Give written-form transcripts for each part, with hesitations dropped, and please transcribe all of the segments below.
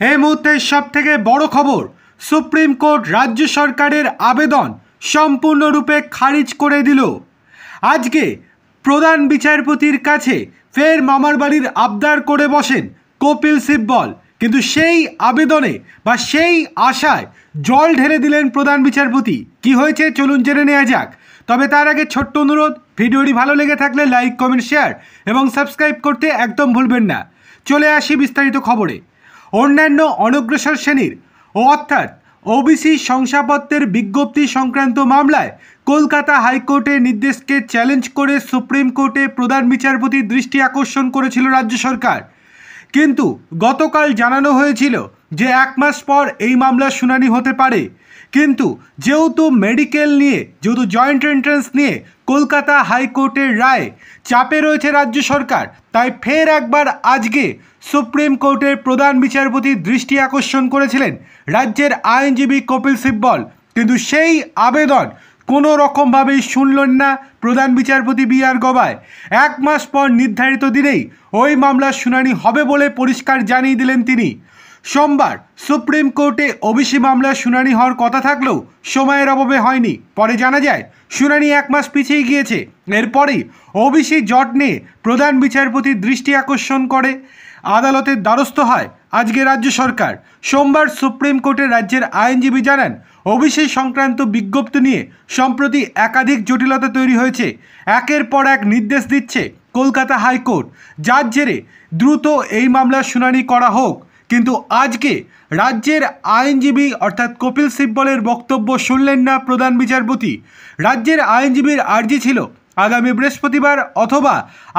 এই মুহূর্তে সবথেকে বড় খবর, সুপ্রিম কোর্ট রাজ্য সরকারের আবেদন সম্পূর্ণরূপে খারিজ করে দিল। আজকে প্রধান বিচারপতির কাছে ফের মামার বাড়ির আবদার করে বসেন কপিল সিব্বল, কিন্তু সেই আবেদনে বা সেই আশায় জল ঢেলে দিলেন প্রধান বিচারপতি। কি হয়েছে চলুন জেনে নেওয়া যাক। তবে তার আগে ছোট্ট অনুরোধ, ভিডিওটি ভালো লেগে থাকলে লাইক, কমেন্ট, শেয়ার এবং সাবস্ক্রাইব করতে একদম ভুলবেন না। চলে আসি বিস্তারিত খবরে। অন্যান্য অনগ্রসর শ্রেণীর অর্থাৎ ওবিসি শংসাপত্রের বিজ্ঞপ্তি সংক্রান্ত মামলায় কলকাতা হাইকোর্টের নির্দেশকে চ্যালেঞ্জ করে সুপ্রিম কোর্টে প্রধান বিচারপতির দৃষ্টি আকর্ষণ করেছিল রাজ্য সরকার। কিন্তু গতকাল জানানো হয়েছিল যে 1 মাস পর এই মামলার শুনানি হতে পারে। কিন্তু যেহেতু মেডিকেল নিয়ে, যেহেতু জয়েন্ট এন্ট্রান্স নিয়ে কলকাতা হাইকোর্টের রায় চাপে রয়েছে রাজ্য সরকার, তাই ফের একবার আজকে সুপ্রিম কোর্টের প্রধান বিচারপতির দৃষ্টি আকর্ষণ করেছিলেন রাজ্যের আইনজীবী কপিল সিব্বল। কিন্তু সেই আবেদন কোনো রকমভাবেই শুনলেন না প্রধান বিচারপতি বি.আর. গবাই। 1 মাস পর নির্ধারিত দিনেই ওই মামলার শুনানি হবে বলে পরিষ্কার জানিয়ে দিলেন তিনি। সোমবার সুপ্রিম কোর্টে ওবিসি মামলার শুনানি হওয়ার কথা থাকলেও সময়ের অভাবে হয়নি। পরে জানা যায় শুনানি 1 মাস পিছিয়ে গিয়েছে। এরপরেই ওবিসি জট নিয়ে প্রধান বিচারপতির দৃষ্টি আকর্ষণ করে আদালতের দ্বারস্থ হয় আজকে রাজ্য সরকার। সোমবার সুপ্রিম কোর্টের রাজ্যের আইনজীবী জানান, ওবিসি সংক্রান্ত বিজ্ঞপ্তি নিয়ে সম্প্রতি একাধিক জটিলতা তৈরি হয়েছে। একের পর এক নির্দেশ দিচ্ছে কলকাতা হাইকোর্ট, যার জেরে দ্রুত এই মামলার শুনানি করা হোক। কিন্তু আজকে রাজ্যের আইনজীবী অর্থাৎ কপিল সিব্বলের বক্তব্য শুনলেন না প্রধান বিচারপতি। রাজ্যের আইনজীবীর আর্জি ছিল আগামী বৃহস্পতিবার অথবা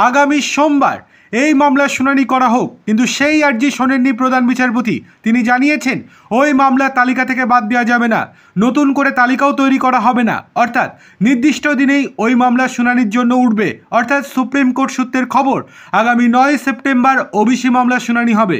আগামী সোমবার এই মামলার শুনানি করা হোক, কিন্তু সেই আর্জি শোনেননি প্রধান বিচারপতি। তিনি জানিয়েছেন ওই মামলার তালিকা থেকে বাদ দেওয়া যাবে না, নতুন করে তালিকাও তৈরি করা হবে না, অর্থাৎ নির্দিষ্ট দিনেই ওই মামলার শুনানির জন্য উঠবে। অর্থাৎ সুপ্রিম কোর্ট সূত্রের খবর, আগামী 9 সেপ্টেম্বর ওবিসি মামলার শুনানি হবে।